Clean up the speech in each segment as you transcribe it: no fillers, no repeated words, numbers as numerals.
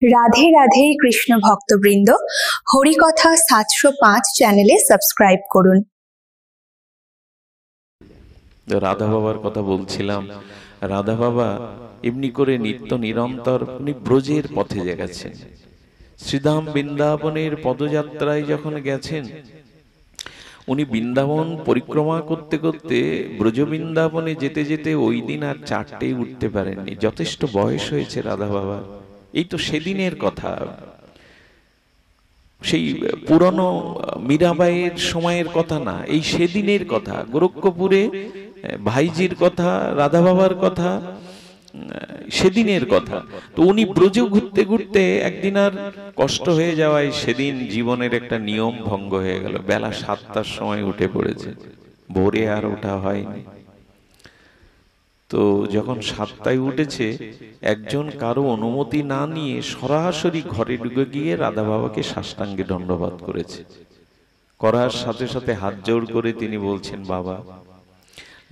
রাধে রাধে কৃষ্ণ ভক্তবৃন্দ, হরিকথা ৭০৫ চ্যানেলে সাবস্ক্রাইব করুন। রাধা বাবার কথা বলছিলাম। রাধা বাবা এমনি করে নিত্য নিরন্তর উনি ব্রজের পথে গেছেন। শ্রীধাম বৃন্দাবনের পদযাত্রায় যখন গেছেন, উনি বৃন্দাবন পরিক্রমা করতে করতে ব্রজ বৃন্দাবনে যেতে যেতে ওই দিন আর চারটেই উঠতে পারেননি। যথেষ্ট বয়স হয়েছে রাধা বাবার। এই তো সেদিনের কথা, সেই পুরনো মীরাবাইয়ের সময়ের কথা না, এই সেদিনের কথা। গোরক্ষপুরে ভাইজির কথা, রাধা বাবার কথা, সেদিনের কথা। তো উনি ব্রজে ঘুরতে ঘুরতে একদিন আর কষ্ট হয়ে যাওয়ায় সেদিন জীবনের একটা নিয়ম ভঙ্গ হয়ে গেল। বেলা 7টার সময় উঠে পড়েছে, ভোরে আর ওঠা হয়নি। তো যখন 7টায় উঠেছে, একজন কারো অনুমতি না নিয়ে সরাসরি ঘরে ঢুকে গিয়ে রাধা বাবাকে সাষ্টাঙ্গে দণ্ডবাদ করেছে। করার সাথে সাথে হাত জোড় করে তিনি বলছেন, বাবা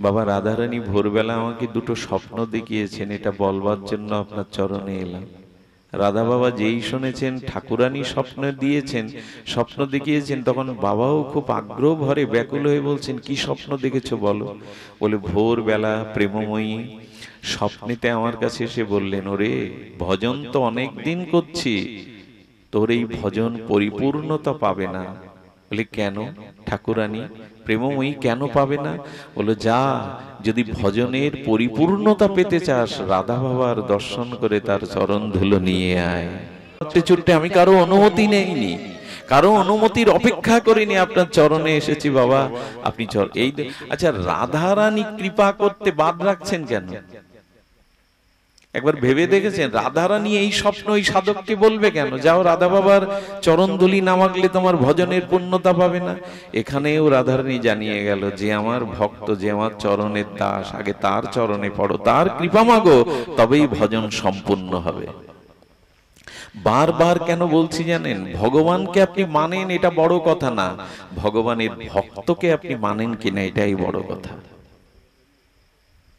বাবা রাধারানী ভোরবেলা আমাকে দুটো স্বপ্ন দেখিয়েছেন, এটা বলবার জন্য আপনার চরণে এলাম। রাধা বাবা যেই শুনেছেন ঠাকুরানী স্বপ্ন দিয়েছেন, স্বপ্ন দেখিয়েছেন, তখন বাবাও খুব আগ্রহ ভরে ব্যাকুল হয়ে বলছেন, কি স্বপ্ন দেখেছো বলো। বলে, ভোরবেলা প্রেমময়ী স্বপ্নেতে আমার কাছে এসে বললেন, ওরে ভজন তো অনেক দিন করছি, তোর এই ভজন পরিপূর্ণতা পাবে না। বলে, কেন ঠাকুরানী? প্রেমময়ী কেন পাবে না? বলো, যা, যদি ভজনের পরিপূর্ণতা পেতে চাস, রাধা বাবার দর্শন করে তার চরণ ধুলো নিয়ে আয়। ছুটতে আমি কারো অনুমতি নেইনি, কারো অনুমতির অপেক্ষা করিনি, আপনার চরণে এসেছি বাবা, আপনি এই। আচ্ছা, রাধারানী কৃপা করতে বাদ রাখছেন কেন? একবার ভেবে দেখেছেন? রাধারানী এই স্বপ্ন এই সাধককে বলবে কেন, যাও রাধা বাবার চরণ ধুলি না মাগলে তোমার ভজনের পূর্ণতা পাবে না। এখানেও রাধারানী জানিয়ে গেল, যে আমার ভক্ত, যে আমার চরণের দাস, আগে তার চরণে পড়ো, তার কৃপা মাগো, তবেই ভজন সম্পূর্ণ হবে। বারবার কেন বলছি জানেন? ভগবানকে আপনি মানেন এটা বড় কথা না, ভগবানের ভক্তকে আপনি মানেন কিনা এটাই বড় কথা।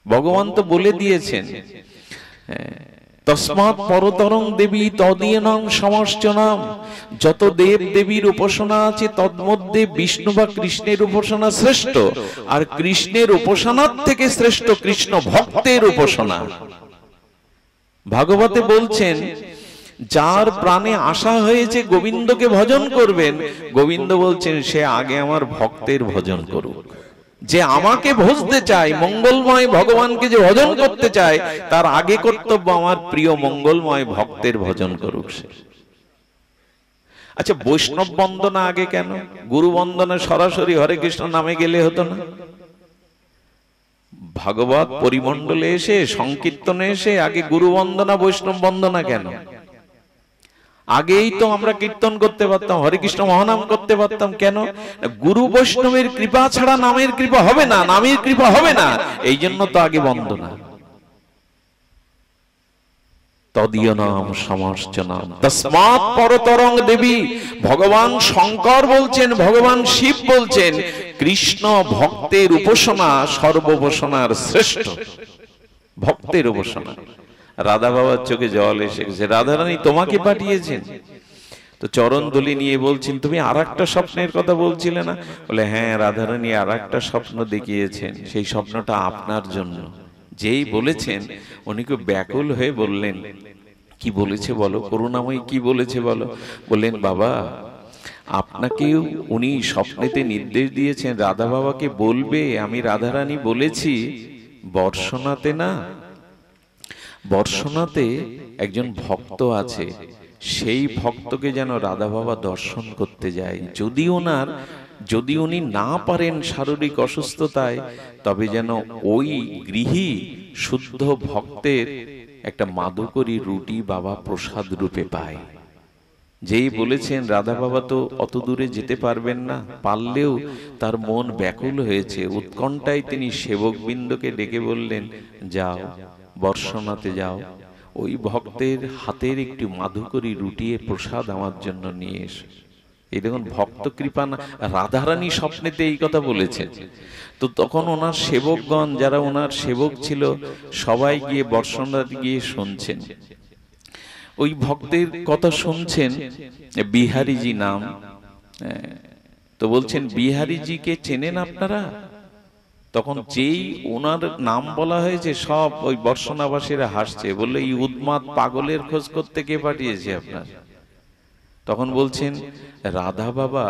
ভগবান তো বলে দিয়েছেন, তস্মাৎ পরতরং দেবী তদীয়নং সমশ্চনাম। যত দেব দেবীর উপাসনা আছে তন্মধ্যে বিষ্ণু বা কৃষ্ণের উপাসনা শ্রেষ্ঠ, আর কৃষ্ণের উপাসনার থেকে শ্রেষ্ঠ কৃষ্ণ ভক্তের উপাসনা। ভাগবতে বলছেন, যার প্রাণে আশা হয়েছে গোবিন্দকে ভজন করবেন, গোবিন্দ বলছেন সে আগে আমার ভক্তের ভজন করুক। যে আমাকে ভজতে চায়, মঙ্গলময় ভগবানকে যে ভজন করতে চায়, তার আগে কর্তব্য আমার প্রিয় মঙ্গলময় ভক্তের ভজন করুক সে। আচ্ছা, বৈষ্ণব বন্দনা আগে কেন? গুরু বন্দনা সরাসরি হরে কৃষ্ণ নামে গেলে হতো না? ভাগবত পরিমণ্ডলে এসে, সংকীর্তনে এসে আগে গুরু বন্দনা বৈষ্ণব বন্দনা কেন? আগেই তো আমরা কীর্তন করতে পারতাম, হরে কৃষ্ণ মহানাম করতে পারতাম। কেন? গুরু বৈষ্ণবের কৃপা ছাড়া নামের কৃপা হবে না, নামের কৃপা হবে না, এই জন্য তো আগে বন্দনা। তদীয়নাম সমশ্চনাম তস্মাৎ পরতরং দেবী। ভগবান শঙ্কর বলছেন, ভগবান শিব বলছেন, কৃষ্ণ ভক্তের উপাসনা সর্বোপাসনার শ্রেষ্ঠ, ভক্তের উপাসনা। রাধা বাবার চোখে জল এসে গেছে, রাধারানী তোমাকে পাঠিয়েছেন। তো চরণ ধুলি নিয়ে বলছেন, তুমি আর একটা স্বপ্নের কথা বলছিলে না? বলে, হ্যাঁ, রাধারানী আর একটা স্বপ্ন দেখিয়েছেন, সেই স্বপ্নটা আপনার জন্য। যেই বলেছেন, উনি খুব ব্যাকুল হয়ে বললেন, কি বলেছে বলো করুণাময়ী, কি বলেছে বলো? বললেন, বাবা আপনাকেও উনি স্বপ্নেতে নির্দেশ দিয়েছেন, রাধা বাবাকে বলবে আমি রাধারানী বলেছি, বর্ষনাতে না, বর্ষনাতে একজন ভক্ত আছে, সেই ভক্তকে যেন রাধা বাবা দর্শন করতে যায়। যদি উনি না পারেন শারীরিক অসুস্থতায়, তবে যেন ওই গৃহী শুদ্ধ ভক্তের একটা মাদুকরি রুটি বাবা প্রসাদ রূপে পায়। যেই বলেছেন, রাধা বাবা তো অত দূরে যেতে পারবেন না, পারলেও তার মন ব্যাকুল হয়েছে, উৎকণ্ঠায় তিনি সেবকবৃন্দকে ডেকে বললেন, যাও বর্ষনাতে যাও, ওই ভক্তের হাতের একটি মাধুকরী রুটিয়ে প্রসাদ আমার জন্য নিয়ে এসে। এই দেখুন ভক্ত কৃপা না। রাধারানী স্বপ্নেতে এই কথা বলেছেন। তো তখন ওনার সেবকগণ, যারা ওনার সেবক ছিল, সবাই গিয়ে বর্ষনাতে গিয়ে শুনছেন। ওই ভক্তের কথা শুনছেন, বিহারীজি নাম, তো বলছেন বিহারীজিকে চেনেন আপনারা? তখন যেই ওনার নাম বলা হয়েছে সব ওই বর্ষণাবাসীরা হাসছে, বললো এই উন্মাদ পাগলের খোঁজ করতে কে পাঠিয়েছে আপনার? তখন বলছেন রাধা বাবা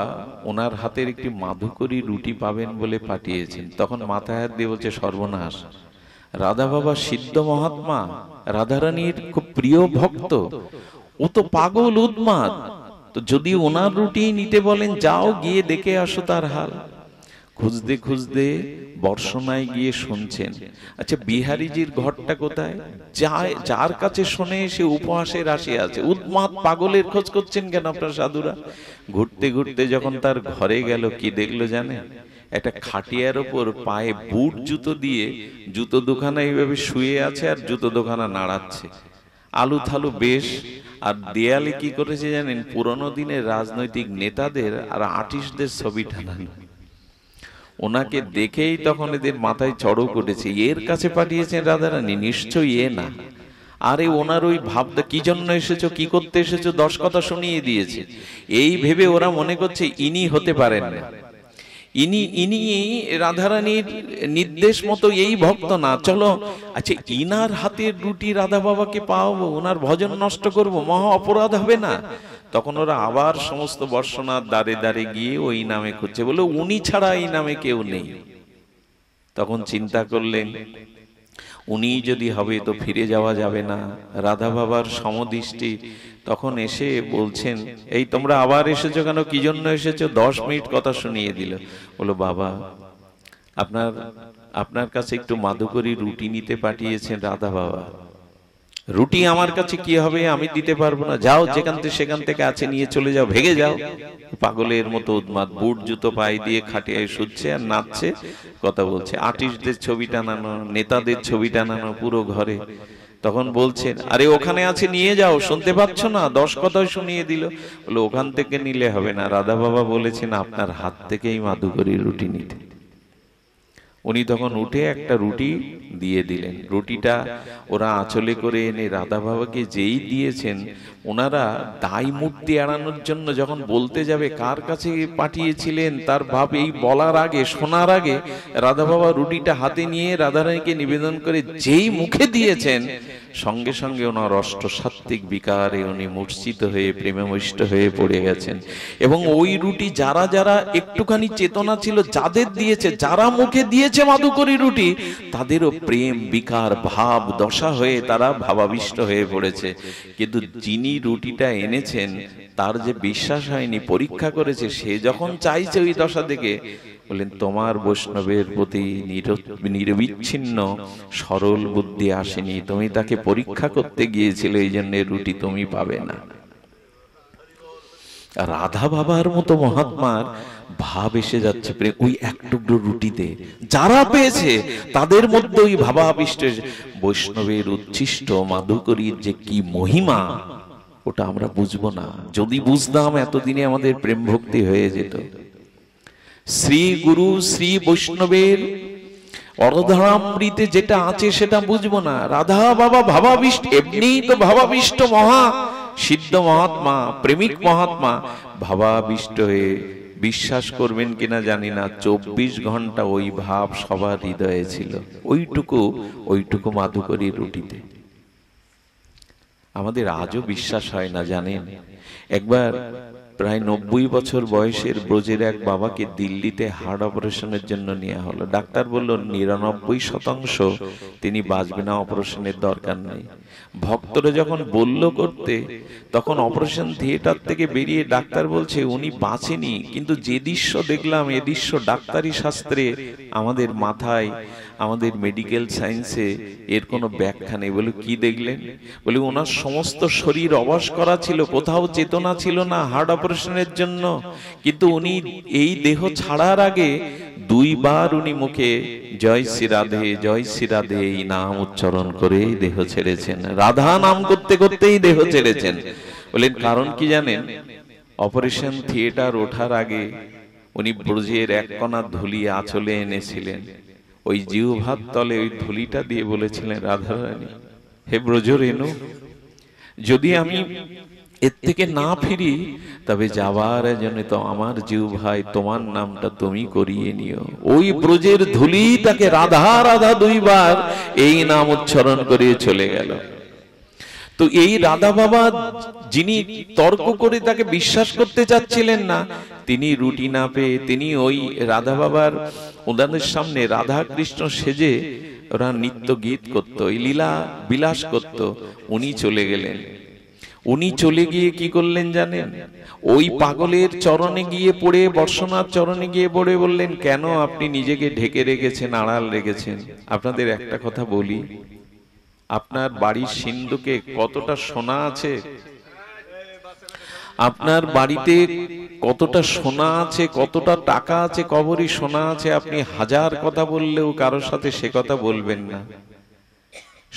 ওনার হাতের একটি মাধুকরী রুটি পাবেন বলে পাঠিয়েছেন। তখন মাথায় হাত দিয়ে বলছে সর্বনাশ, রাধা বাবা সিদ্ধ মহাত্মা, রাধারানীর খুব প্রিয় ভক্ত, ও তো পাগল উন্মাদ, তো যদি ওনার রুটি নিতে বলেন যাও গিয়ে দেখে আসো তার হাল। খুঁজতে খুঁজতে বর্ষণায় গিয়ে শুনছেন, আচ্ছা বিহারীজির ঘরটা কোথায়? যার কাছে শোনে সে উপহাসে রাশি আছে, উন্মাদ পাগলের খোঁজ করছেন কেন আপনার সাধুরা? ঘুরতে ঘুরতে যখন তার ঘরে গেল, কি দেখলো জানেন? একটা খাটিয়ার ওপর পায়ে বুট জুতো দিয়ে জুতো দোকানা এইভাবে শুয়ে আছে আর জুতো দোকানা নাড়াচ্ছে, আলু থালু বেশ। আর দেয়ালে কি করেছে জানেন? পুরনো দিনের রাজনৈতিক নেতাদের আর আর্টিস্টদের ছবি টানানো। ওনাকে দেখেই তখন এদের মাথায় চড়ক উঠেছে, এর কাছে পাঠিয়েছেন রাধারানী, নিশ্চয়ই এ না। আরে ওনার ওই ভাবটা, কি জন্য এসেছো, কি করতে এসেছো, 10 কথা শুনিয়ে দিয়েছে। এই ভেবে ওরা মনে করছে ইনি হতে পারেন না, ইনি রাধারানীর নির্দেশ মতো এই ভক্ত না, চলো আচ্ছা ইনার হাতের রুটি রাধা বাবাকে পাওয়াবো, ওনার ভজন নষ্ট করব, মহা অপরাধ হবে না? তখন ওরা আবার সমস্ত বর্ষণার দ্বারে দ্বারে গিয়ে ওই নামে খুঁজছে, বলে উনি ছাড়া এই নামে কেউ নেই। তখন চিন্তা করলেন উনি যদি হবে তো ফিরে যাওয়া যাবে না, রাধা বাবার সমদৃষ্টি। তখন এসে বলছেন, এই তোমরা আবার এসেছো কেন, কি জন্য এসেছো? 10 মিনিট কথা শুনিয়ে দিল। বলো বাবা আপনার কাছে একটু মাধুকরী রুটি নিতে পাঠিয়েছেন রাধা বাবা। রুটি আমার কাছে কি হবে, আমি দিতে পারবো না, যাও সেখান থেকে আছে নিয়ে চলে যাও, ভেগে যাও। পাগলের মতো উন্মাদ, বুট জুতো পায়ে দিয়ে খাটিয়ায় শুচ্ছে আর নাচছে, কথা বলছে, আর্টিস্টদের ছবি টানানো, নেতাদের ছবি টানানো পুরো ঘরে। তখন বলছেন আরে ওখানে আছে নিয়ে যাও, শুনতে পাচ্ছ না? 10 কথা শুনিয়ে দিল। বলে ওখান থেকে নিলে হবে না, রাধা বাবা বলেছেন আপনার হাত থেকেই মাধুকরী রুটি নিতে। উনি তখন উঠে একটা রুটি দিয়ে দিলেন। রুটিটা ওরা আঁচলে করে এনে রাধা বাবাকে যেই দিয়েছেন, ওনারা দায় মূর্তি এড়ানোর জন্য যখন বলতে যাবে কার কাছে পাঠিয়েছিলেন তার ভাব এই বলার আগে, শোনার আগে, রাধা বাবা রুটিটা হাতে নিয়ে রাধারানীকে নিবেদন করে যেই মুখে দিয়েছেন, সঙ্গে সঙ্গে ওনার অষ্টসাত্ত্বিক বিকারে উনি মূর্ছিত হয়ে প্রেমমষ্ট হয়ে পড়ে গেছেন। এবং ওই রুটি যারা যারা একটুখানি চেতনা ছিল, যাদের দিয়েছে, যারা মুখে দিয়েছে মাধুকরী রুটি, তাদেরও প্রেম বিকার ভাব দশা হয়ে তারা ভাবাবিষ্ট হয়ে পড়েছে। কিন্তু যিনি রুটিটা এনেছেন তার যে বিশ্বাস হয়নি, পরীক্ষা করেছে, সে যখন চাইছে ওই দশা দেখে, বললেন তোমার বৈষ্ণবের প্রতি নিরবিচ্ছিন্ন সরল বুদ্ধি আসেনি, তুমি তাকে পরীক্ষা করতে গিয়েছিলে, এই জন্য রুটি তুমি পাবে না। রাধা বাবার মতো মহাত্মার ভাব এসে যাচ্ছে ওই এক টুকরো রুটিতে, যারা পেয়েছে তাদের মধ্যে ওই ভাবাবিষ্ট। বৈষ্ণবের উচ্ছিষ্ট মাধুকরীর যে কি মহিমা, ওটা আমরা বুঝবো না। যদি বুঝতাম এতদিনে আমাদের প্রেম ভক্তি হয়ে যেত। শ্রী গুরু শ্রী বৈষ্ণবের অর্ধামৃতে যেটা আছে সেটা বুঝবো না। রাধা বাবা ভাবাবিষ্ট, এমনি তো ভাবাবিষ্ট মহা সিদ্ধ মহাত্মা, প্রেমিক মহাত্মা, ভাবাবিষ্ট হয়ে বিশ্বাস করবেন কিনা জানি না, 24 ঘন্টা ওই ভাব সবার হৃদয়ে ছিল, ওইটুকু মাধুকরী রুটিতে। আমাদের আজও বিশ্বাস হয় না জানেন। একবার প্রায় 90 বছর বয়সের ব্রজের এক বাবাকে দিল্লিতে হার্ট অপারেশনের জন্য নেওয়া হলো। ডাক্তার বলল 99% তিনি বাঁচবে না, অপারেশনের দরকার নেই। ভক্তরা যখন বলল করতে, তখন অপারেশন থিয়েটার থেকে বেরিয়ে ডাক্তার বলছে উনি বাঁচেনি, কিন্তু যে দৃশ্য দেখলাম এ দৃশ্য ডাক্তারি শাস্ত্রে, আমাদের মাথায়, আমাদের মেডিকেল সায়েন্সে এর কোনো ব্যাখ্যা নেই। বলে কি দেখলেন? বলে ওনার সমস্ত শরীর অবশ করা ছিল, কোথাও চেতনা ছিল না হার্ট অপারেশনের জন্য, কিন্তু উনি এই দেহ ছাড়ার আগে 2 বার উনি মুখে জয় শ্রী রাধে জয় শ্রী রাধে এই নাম উচ্চারণ করে দেহ ছেড়েছেন। রাধা নাম করতে করতেই দেহ ছেড়েছেন। বলেন কারণ কি জানেন? অপারেশন থিয়েটার ওঠার আগে উনি ব্রজের এক কণা ধুলি আঁচলে এনেছিলেন। ওই জিহ্বার তলে ওই ধুলিটা দিয়ে বলেছিলেন রাধারানী হে ব্রজ রেণু, যদি আমি এর থেকে না ফিরি, তবে যাবার জন্য তো আমার জিউ ভাই তোমার নামটা তুমি করিয়ে নিও। ওই ব্রজের ধুলি তাকে রাধা রাধা দুইবার এই নাম উচ্চারণ করে চলে গেল। তো এই রাধা বাবা যিনি তর্ক করে তাকে বিশ্বাস করতে চাচ্ছিলেন না, তিনি রুটি না পেয়ে তিনি ওই রাধা বাবার ওনাদের সামনে রাধা কৃষ্ণ সেজে ওরা নিত্য গীত করতো, ওই লীলা বিলাস করতো। উনি চলে গেলেন। উনি চলে গিয়ে কি করলেন জানেন? ওই পাগলের চরণে গিয়ে পড়ে, বর্ষনার চরণে গিয়ে পড়ে বললেন, কেন আপনি নিজেকে ঢেকে রেখেছেন, আড়াল রেখেছেন? আপনাদের একটা কথা বলি, আপনার বাড়ির সিন্ধুকে কতটা সোনা আছে? আপনার বাড়িতে কতটা সোনা আছে, কতটা টাকা আছে, কবরই সোনা আছে, আপনি হাজার কথা বললেও কারোর সাথে সে কথা বলবেন না।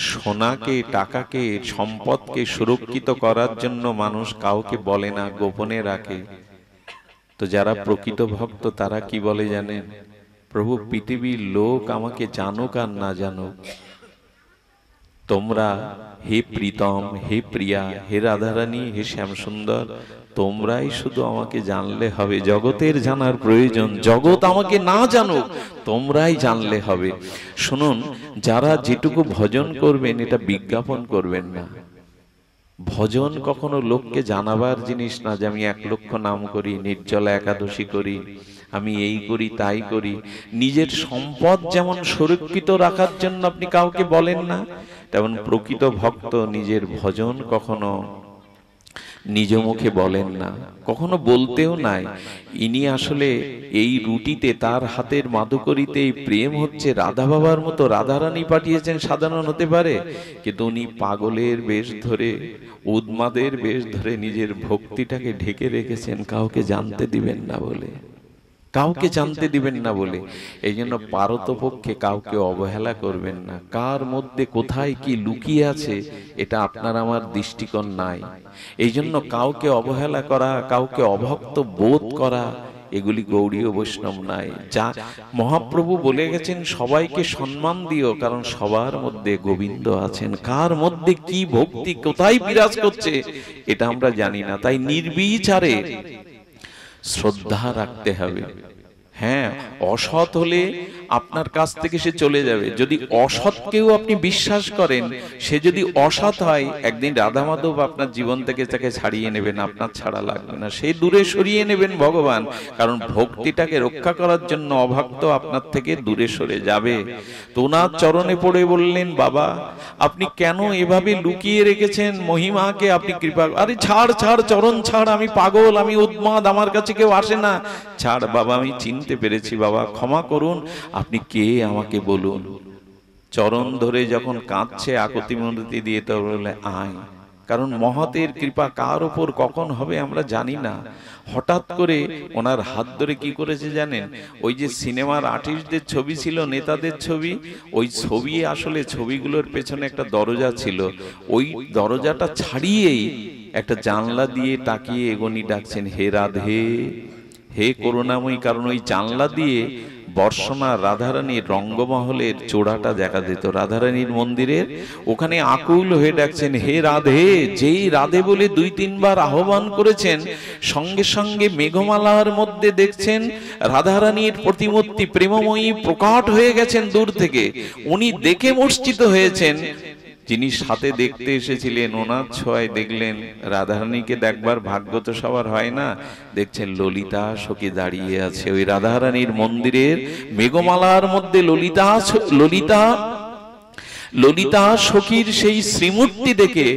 সোনাকে, টাকাকে, সম্পদকে সুরক্ষিত করার জন্য মানুষ কাউকে বলে না, গোপনে রাখে। তো যারা প্রকৃত ভক্ত তারা কি বলে জানেন? প্রভু, পৃথিবীর লোক আমাকে জানুক আর না জানুক, তোমরা হে প্রীতম, হে প্রিয়া, হে রাধারানী, হে শ্যামসুন্দর, তোমরাই শুধু আমাকে জানলে হবে। জগতের জানার প্রয়োজন, জগৎ আমাকে না জানুক, তোমরাই জানলে হবে। শুনুন, যারা যেটুকু ভজন করবেন এটা বিজ্ঞাপন করবেন না। ভজন কখনো লোককে জানাবার জিনিস না, যে আমি 1 লক্ষ নাম করি, নির্জলা একাদশী করি, আমি এই করি তাই করি। নিজের সম্পদ যেমন সুরক্ষিত রাখার জন্য আপনি কাউকে বলেন না, তেমন প্রকৃত ভক্ত নিজের ভজন কখনো নিজ মুখে বলেন না, কখনো বলতেও নাই। ইনি আসলে এই রুটিতে, তার হাতের মাধুকরীতে প্রেম হচ্ছে। রাধা বাবার মতো রাধারানী পাঠিয়েছেন, সাধারণ হতে পারে, কিন্তু উনি পাগলের বেশ ধরে, উন্মাদের বেশ ধরে নিজের ভক্তিটাকে ঢেকে রেখেছেন, কাউকে জানতে দিবেন না বলে, কাউকে জানতে দিবেন না বলে। এই জন্য পারতপক্ষে কাউকে অবহেলা করবেন না। কার মধ্যে কোথায় কি লুকিয়ে আছে এটা আপনার আমার দৃষ্টিকোণ নাই। এই জন্য কাউকে অবহেলা করা, কাউকে অভক্ত বোধ করা, এগুলি গৌড়ীয় বৈষ্ণব নাই। যা মহাপ্রভু বলে গেছেন, সবাইকে সম্মান দিও, কারণ সবার মধ্যে গোবিন্দ আছেন। কার মধ্যে কি ভক্তি কোথায় বিরাজ করছে এটা আমরা জানি না। তাই নির্বিচারে শ্রদ্ধা রাখতে হবে। হ্যাঁ, অসৎ হলে আপনার কাছ থেকে সে চলে যাবে। যদি অসৎকেও আপনি বিশ্বাস করেন, সে যদি অসৎ হয়, একদিন রাধা মাধব আপনার জীবন থেকে তাকে ছাড়িয়ে নেবেন, আপনার ছাড়া লাগবে না, সে দূরে সরিয়ে নেবেন ভগবান। কারণ ভক্তিটাকে রক্ষা করার জন্য অভক্ত আপনার থেকে দূরে সরে যাবে। তো ওনার চরণে পড়ে বললেন, বাবা আপনি কেন এভাবে লুকিয়ে রেখেছেন মহিমাকে? আপনি কৃপা, আরে ছাড় ছাড়, চরণ ছাড়, আমি পাগল, আমি উন্মাদ, আমার কাছে কেউ আসে না, ছাড় বাবা, আমি চিনতে পেরেছি, বাবা ক্ষমা করুন, আপনি কে আমাকে বলুন। চরণ ধরে যখন কাঁদছে আকুতি মিনতি দিয়ে, তো বলে আয়। কারণ মহতের কৃপা কার ওপর কখন হবে আমরা জানি না। হঠাৎ করে ওনার হাত ধরে কি করেছে জানেন? ওই যে সিনেমার আর্টিস্টদের ছবি ছিল, নেতাদের ছবি, ওই ছবি আসলে ছবিগুলোর পেছনে একটা দরজা ছিল, ওই দরজাটা ছাড়িয়েই একটা জানলা দিয়ে তাকিয়ে এগোনি ডাকছেন, হে রাধে, হে করুণাময়ী। কারণ ওই জানলা দিয়ে বর্ষনা রাধারানীর রঙ্গমহলের চূড়াটা দেখা যেত, রাধারানীর মন্দিরের ওখানে আকুল হয়ে ডাকছেন, হে রাধে। যেই রাধে বলে 2-3 বার আহ্বান করেছেন, সঙ্গে সঙ্গে মেঘমালার মধ্যে দেখছেন রাধারানীর প্রতিমূর্তি প্রেমময়ী প্রকট হয়ে গেছেন দূর থেকে। উনি দেখে মূর্ছিত হয়েছেন। যিনি সাথে দেখতে এসেছিলেন, ওনার ছোঁয়ায় দেখলেন রাধারানীকে দেখবার ভাগ্য তো সবার হয় না। দেখছেন ললিতা সখী দাঁড়িয়ে আছে ওই রাধারানীর মন্দিরের মেঘমালার মধ্যে। ললিতা সখীর সেই শ্রীমূর্তি দেখে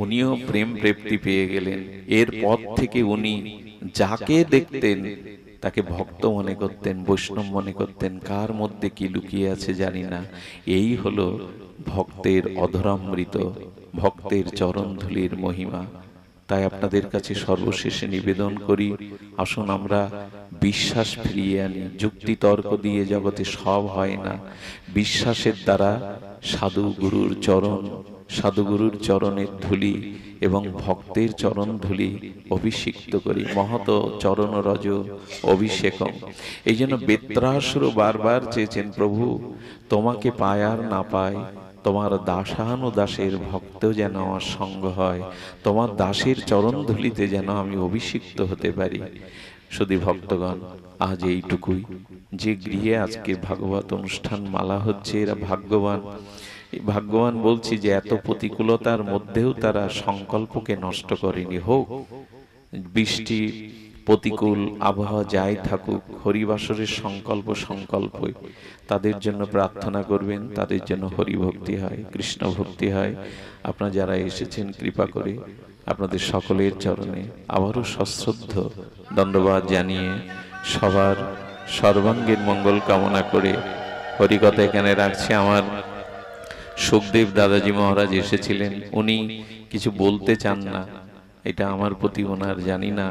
উনিও প্রেম প্রেপ্তি পেয়ে গেলেন। এরপর থেকে উনি যাকে দেখতেন তাকে ভক্ত মনে করতেন, বৈষ্ণব মনে করতেন। কার মধ্যে কি লুকিয়ে আছে জানি না। এই হলো ভক্তের অধরামৃত, ভক্তের চরণধুলির মহিমা। তাই আপনাদের কাছে সর্বশেষে নিবেদন করি, আসুন আমরা বিশ্বাস ফিরিয়ে আনি। যুক্তি তর্ক দিয়ে জগতে সব হয় না। বিশ্বাসের দ্বারা সাধুগুরুর চরণের ধুলি এবং ভক্তের চরণ ধুলি অভিষিক্ত করি। মহত চরণ রজ অভিষেকম। এই জন্য বেত্রাসুর বারবার চেয়েছেন, প্রভু তোমাকে পায় আর না পায়, তোমার দাসানু দাসের ভক্ত যেন আমার সঙ্গ হয়, তোমার দাসের চরণ ধুলিতে যেন আমি অভিষিক্ত হতে পারি। শুধু ভক্তগণ, আজ এইটুকুই। যে গৃহে আজকে ভাগবত অনুষ্ঠান মালা হচ্ছে, এরা ভাগ্যবান। ভাগ্যবান বলছি যে এত প্রতিকূলতার মধ্যেও তারা সংকল্পকে নষ্ট করেনি। হোক বৃষ্টি, প্রতিকূল আবহাওয়া যাই থাকুক, হরিবাসরের সংকল্পই। তাদের জন্য প্রার্থনা করবেন, তাদের জন্য হরিভক্তি হয়, কৃষ্ণ ভক্তি হয়। আপনারা যারা এসেছেন, কৃপা করে আপনাদের সকলের চরণে আবারও সশ্রদ্ধ দণ্ডবাদ জানিয়ে সবার সর্বাঙ্গীন মঙ্গল কামনা করে হরিকথা এখানে রাখছি। আমার সুখদেব দাদাজি মহারাজ এসেছিলেন, উনি কিছু বলতে চান না, এটা আমার প্রতি ওনার জানি না